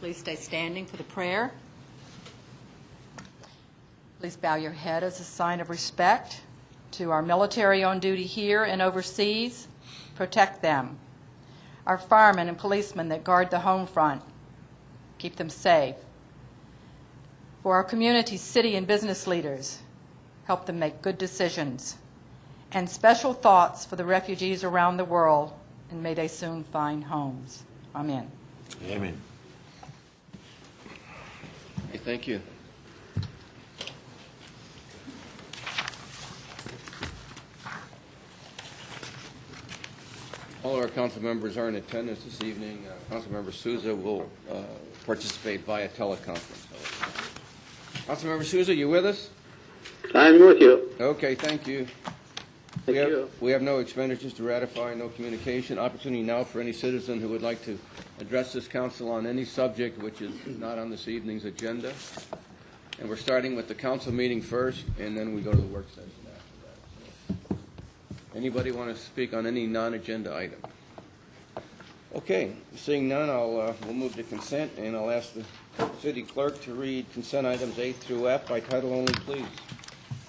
Please stay standing for the prayer. Please bow your head as a sign of respect to our military on duty here and overseas. Protect them. Our firemen and policemen that guard the home front. Keep them safe. For our community, city, and business leaders, help them make good decisions. And special thoughts for the refugees around the world, and may they soon find homes. Amen. Amen. Okay, thank you. All our council members are in attendance this evening. Councilmember Souza will participate via teleconference. Councilmember Souza, you with us? I'm with you. Okay, thank you. Thank you. We have no expenditures to ratify, no communication. Opportunity now for any citizen who would like to address this council on any subject which is not on this evening's agenda. And we're starting with the council meeting first, and then we go to the work session after that. So, anybody want to speak on any non-agenda item? Okay, seeing none, we'll move to consent, and I'll ask the city clerk to read consent items A through F by title only, please.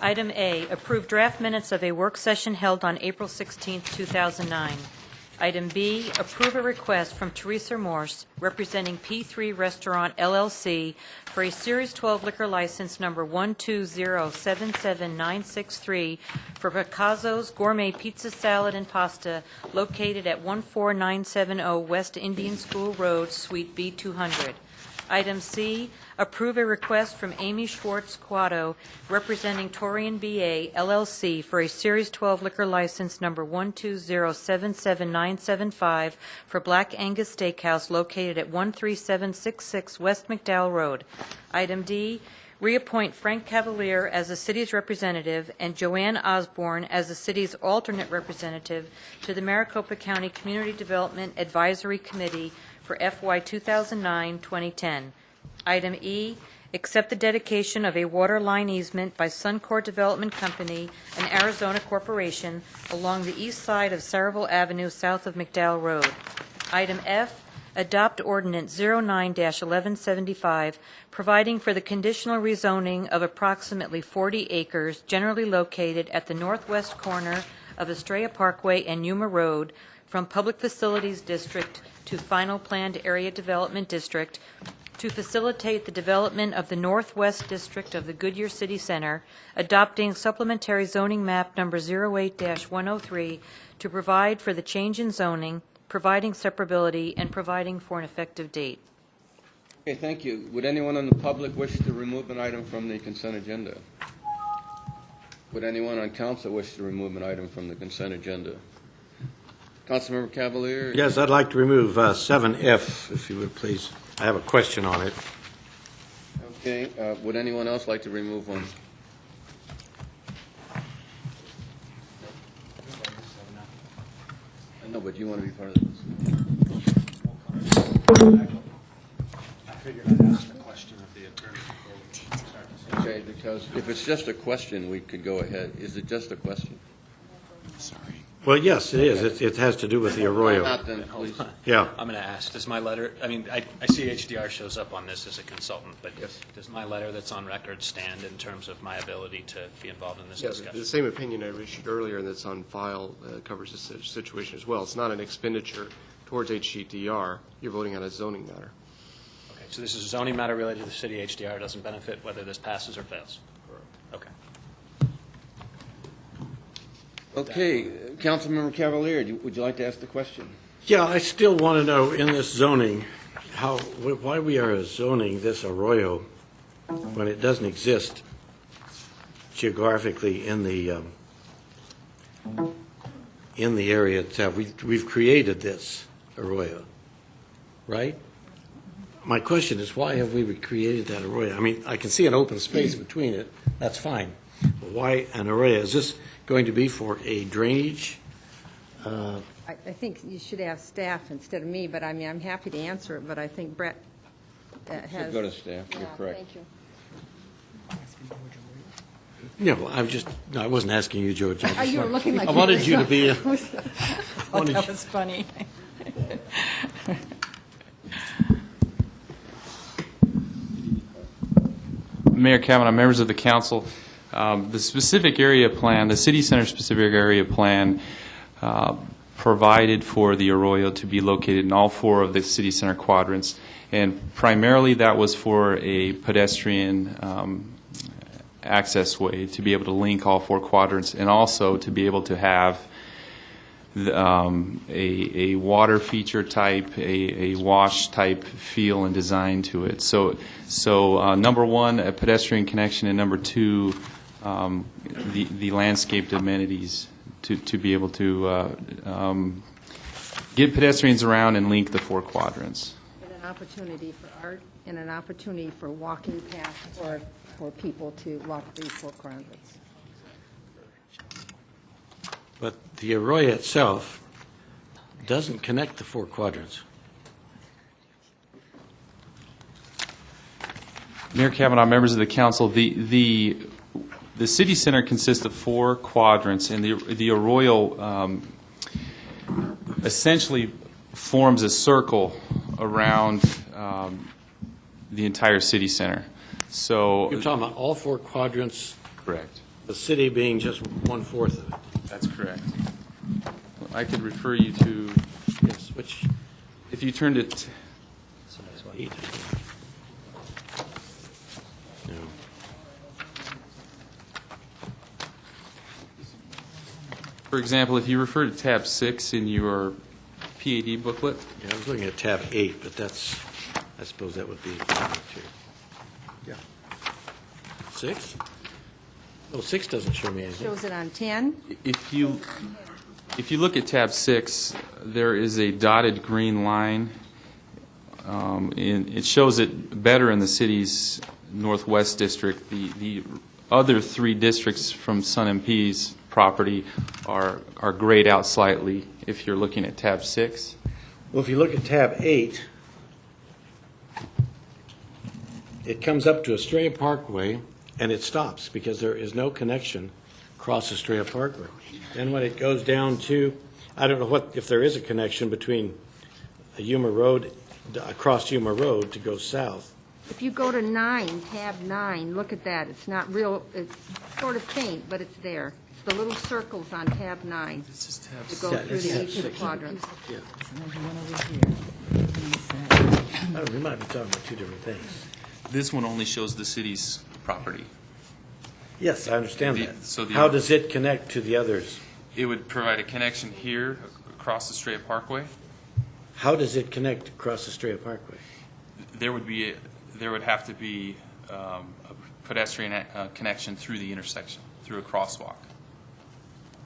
Item A, approve draft minutes of a work session held on April 16, 2009. Item B, approve a request from Teresa Morse, representing P3 Restaurant, LLC, for a Series 12 liquor license number 120779663 for Picasso's Gourmet Pizza, Salad, and Pasta, located at 14970 West Indian School Road, Suite B200. Item C, approve a request from Amy Schwartz Quado, representing Torian BA, LLC, for a Series 12 liquor license number 120779975 for Black Angus Steakhouse located at 13766 West McDowell Road. Item D, reappoint Frank Cavalier as the city's representative and Joanne Osborne as the city's alternate representative to the Maricopa County Community Development Advisory Committee for FY 2009-2010. Item E, accept the dedication of a water line easement by Suncor Development Company, an Arizona corporation, along the east side of Saraville Avenue south of McDowell Road. Item F, adopt ordinance 09-1175, providing for the conditional rezoning of approximately 40 acres generally located at the northwest corner of Estrella Parkway and Yuma Road from Public Facilities District to Final Planned Area Development District to facilitate the development of the Northwest District of the Goodyear City Center, adopting supplementary zoning map number 08-103 to provide for the change in zoning, providing separability, and providing for an effective date. Okay, thank you. Would anyone in the public wish to remove an item from the consent agenda? Would anyone on council wish to remove an item from the consent agenda? Councilmember Cavalier? Yes, I'd like to remove 7F, if you would, please. I have a question on it. Okay, would anyone else like to remove one? I know, but you want to be part of this. I figured I'd ask the question of the attorney before we start this. Okay, because if it's just a question, we could go ahead. Is it just a question? Sorry. Well, yes, it is. It has to do with the Why arroyo. not then, please? Yeah. I'm going to ask, does my letter, I mean, I see HDR shows up on this as a consultant, but Yes. does my letter that's on record stand in terms of my ability to be involved in this Yes, discussion? the same opinion I issued earlier and that's on file covers this situation as well. It's not an expenditure towards HDR. You're voting on a zoning matter. Okay, so this is a zoning matter related to the city. HDR doesn't benefit whether this passes or fails? Okay. Okay, Councilmember Cavalier, would you like to ask the question? Yeah, I still want to know in this zoning, why we are zoning this arroyo when it doesn't exist geographically in the area itself. We've created this arroyo, right? My question is, why have we created that arroyo? I mean, I can see an open space between it. That's fine. But why an arroyo? Is this going to be for a drainage? I think you should ask staff instead of me, but I mean, I'm happy to answer it, but I think Brett has... Should go to staff, you're correct. Thank you. Yeah, well, I wasn't asking you, George. I just You were wanted- looking like I you wanted were- you to be, Oh, that was funny. Mayor Kavanaugh, members of the council, the specific area plan, the city center specific area plan provided for the Arroyo to be located in all 4 of the city center quadrants, and primarily that was for a pedestrian access way to be able to link all 4 quadrants, and also to be able to have a water feature type, a wash type feel and design to it. So number 1, a pedestrian connection, and number 2, the landscaped amenities to be able to get pedestrians around and link the 4 quadrants. And an opportunity for art and an opportunity for walking paths for people to walk these 4 quadrants. but the Arroyo itself doesn't connect the 4 quadrants. Mayor Kavanaugh, members of the council, the city center consists of 4 quadrants, and the Arroyo essentially forms a circle around the entire city center. So You're talking about all 4 quadrants, correct. the city being just 1/4 of it. That's correct. I could refer you to, Yes, which, if you turned it, size 8, I think. No. for example, if you refer to tab 6 in your PAD booklet, Yeah, I was looking at tab 8, but I suppose that would be 2. Yeah. 6? Oh, 6 doesn't show me anything. Shows it on 10. if you look at tab 6, there is a dotted green line. It shows it better in the city's northwest district. The other 3 districts from Sun MP's property are grayed out slightly if you're looking at tab 6. Well, if you look at tab 8, it comes up to Estrella Parkway, and it stops because there is no connection across Estrella Parkway. Then when it goes down to, I don't know if there is a connection between Yuma Road, across Yuma Road to go south. If you go to 9, tab 9, look at that. It's not real, it's sort of faint, but it's there. It's the little circles on tab 9 This is tab that go Yeah, through it's the tab each of the 6. quadrants. We might be talking about 2 different things. This one only shows the city's property. Yes, I understand The- that. so the- How does it connect to the others? It would provide a connection here across Estrella Parkway. How does it connect across Estrella Parkway? There would have to be a pedestrian connection through the intersection, through a crosswalk.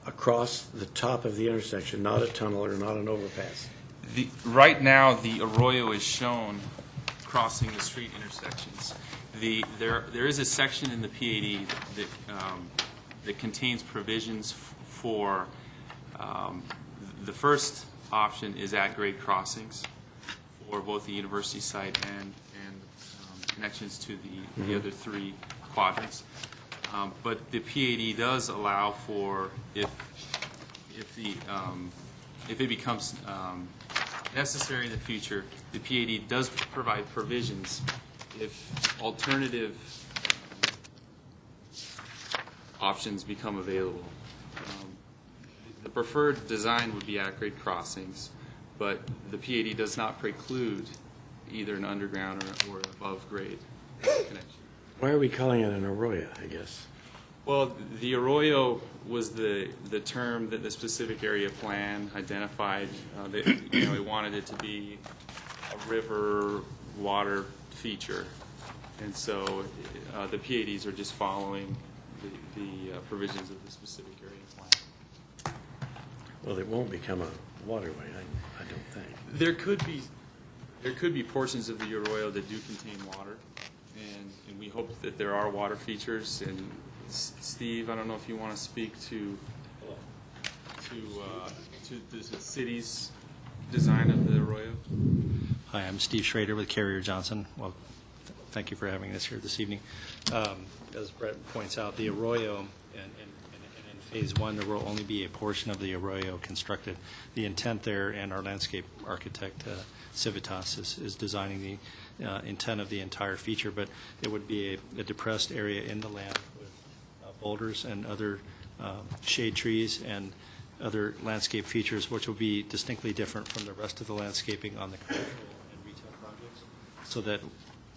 Across the top of the intersection, not a tunnel or not an overpass. Right now, the Arroyo is shown crossing the street intersections. There is a section in the PAD that contains provisions for, the first option is at-grade crossings for both the university site and connections to the other 3 quadrants. But the PAD does allow for, if it becomes necessary in the future, the PAD does provide provisions if alternative options become available. The preferred design would be at-grade crossings, but the PAD does not preclude either an underground or above-grade connection. Why are we calling it an arroyo, I guess? Well, the Arroyo was the term that the specific area plan identified. That, it wanted it to be a river water feature. And so the PADs are just following the provisions of the specific area plan. Well, it won't become a waterway, I don't think. There could be portions of the Arroyo that do contain water, and we hope that there are water features. And Steve, I don't know if you want to speak to the city's design of the Arroyo. Hi, I'm Steve Schrader with Carrier Johnson. Well, thank you for having us here this evening. As Brett points out, the Arroyo, and in Phase 1, there will only be a portion of the Arroyo constructed. The intent there, and our landscape architect, Civitas, is designing the intent of the entire feature, but it would be a depressed area in the land with boulders and other shade trees and other landscape features, which will be distinctly different from the rest of the landscaping on the commercial and retail projects, so that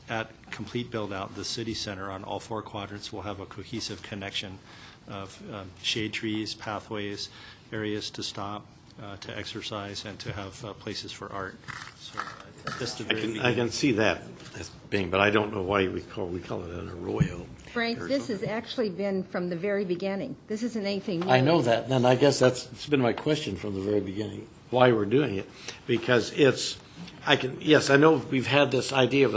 at complete build-out, the city center on all 4 quadrants will have a cohesive connection of shade trees, pathways, areas to stop, to exercise, and to have places for art. So just the very I beginning. can see that as being, but I don't know why we call it an arroyo. Frank, this has actually been from the very beginning. This isn't anything new. I know that, and I guess it's been my question from the very beginning, why we're doing it. Because yes, I know we've had this idea of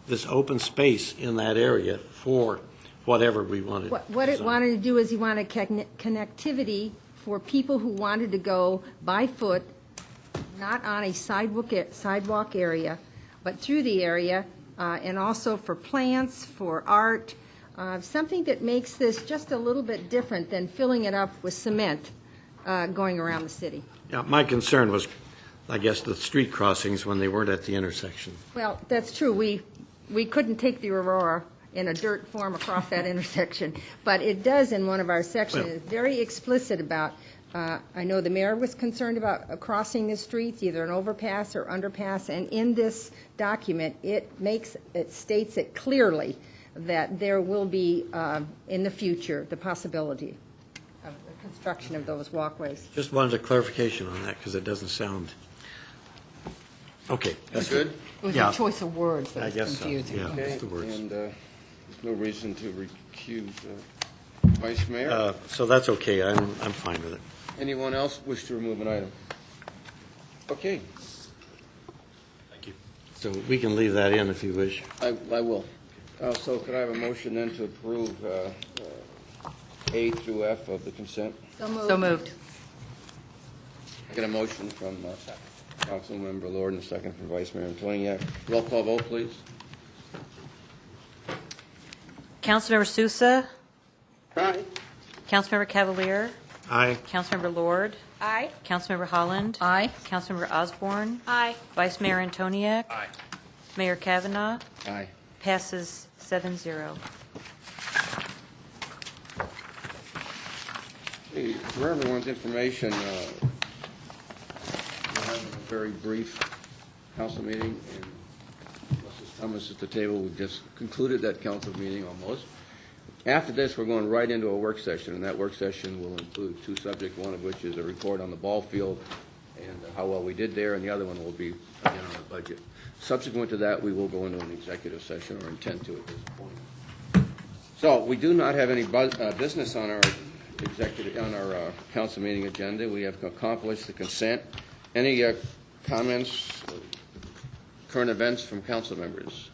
this open space in that area for whatever we wanted. What it wanted to do is he wanted connectivity for people who wanted to go by foot, not on a sidewalk area, but through the area, and also for plants, for art, something that makes this just a little bit different than filling it up with cement going around the city. Yeah, my concern was, I guess, the street crossings when they weren't at the intersection. Well, that's true. We couldn't take the Aurora in a dirt form across that intersection, but it does in one of our sections. It's very explicit about, I know the mayor was concerned about crossing the streets, either an overpass or underpass, and in this document, it states it clearly that there will be, in the future, the possibility of the construction of those walkways. Just wanted a clarification on that, because it doesn't sound, okay. That's good? It was Yeah. a choice of words that I was guess so, confusing. yeah. Okay, That's the words. and there's no reason to recuse Vice Mayor. So that's okay, I'm fine with it. Anyone else wish to remove an item? Okay, Thank you. So we can leave that in if you wish. I will. So could I have a motion then to approve A through F of the consent? So moved. I get a motion from Councilmember Lord and a second from Vice Mayor Antoniak. Roll call vote, please. Councilmember Sousa, Aye. Councilmember Cavalier, Aye. Councilmember Lord, Aye. Councilmember Holland, Aye. Councilmember Osborne, Aye. Vice Mayor Antoniak, Aye. Mayor Kavanaugh, Aye. passes 7-0. Hey, for everyone's information, we're having a very brief council meeting, and Mrs. Thomas at the table, we've just concluded that council meeting almost. After this, we're going right into a work session, and that work session will include 2 subjects, one of which is a report on the ball field and how well we did there, and the other one will be, again, on the budget. Subsequent to that, we will go into an executive session, or intend to at this point. So we do not have any business on our council meeting agenda. We have accomplished the consent. Any comments, current events from council members?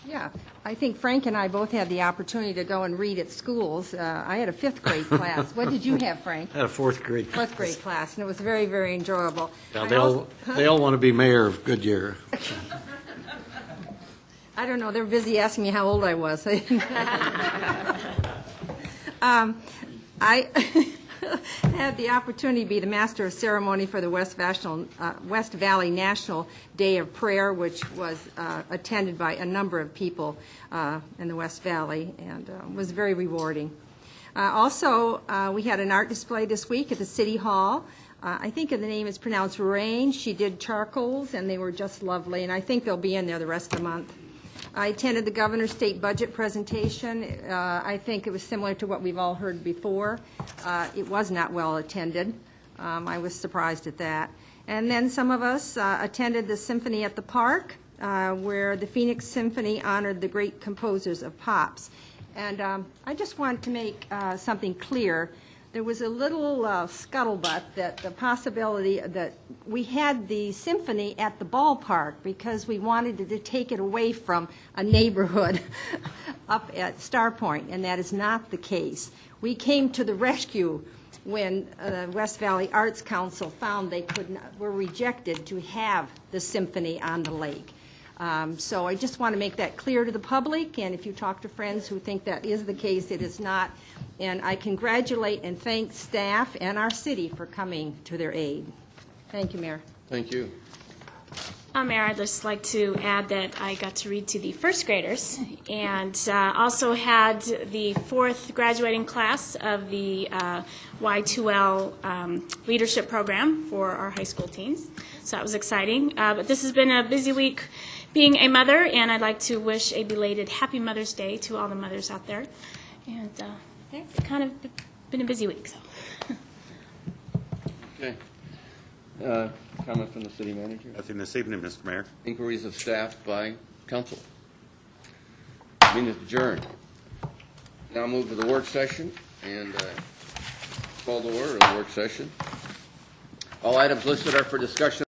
Yeah, I think Frank and I both had the opportunity to go and read at schools. I had a 5th grade class. What did you have, Frank? I had a 4th grade. 4th grade class, and it was very, very enjoyable. Now, I they all want to be mayor of Goodyear. I don't know, they were busy asking me how old I was. I had the opportunity to be the master of ceremony for the West Valley National Day of Prayer, which was attended by a number of people in the West Valley, and was very rewarding. Also, we had an art display this week at the City Hall. I think the name is pronounced Rain. She did charcoals, and they were just lovely, and I think they'll be in there the rest of the month. I attended the governor's state budget presentation. I think it was similar to what we've all heard before. It was not well attended. I was surprised at that. And then some of us attended the Symphony at the Park, where the Phoenix Symphony honored the great composers of pops. And I just want to make something clear. There was a little scuttlebutt that the possibility that we had the symphony at the ballpark because we wanted to take it away from a neighborhood up at Star Point, and that is not the case. We came to the rescue when the West Valley Arts Council found they were rejected to have the symphony on the lake. So I just want to make that clear to the public, and if you talk to friends who think that is the case, it is not. And I congratulate and thank staff and our city for coming to their aid. Thank you, Mayor. Thank you. Mayor, I'd just like to add that I got to read to the first graders and also had the fourth graduating class of the Y2L leadership program for our high school teens. So that was exciting. But this has been a busy week being a mother, and I'd like to wish a belated Happy Mother's Day to all the mothers out there. And it's kind of been a busy week. So. Okay. Comment from the city manager? Nothing this evening, Mr. Mayor. Inquiries of staff by council. Meeting is adjourned. Now move to the work session and call to order the work session. All items listed are for discussion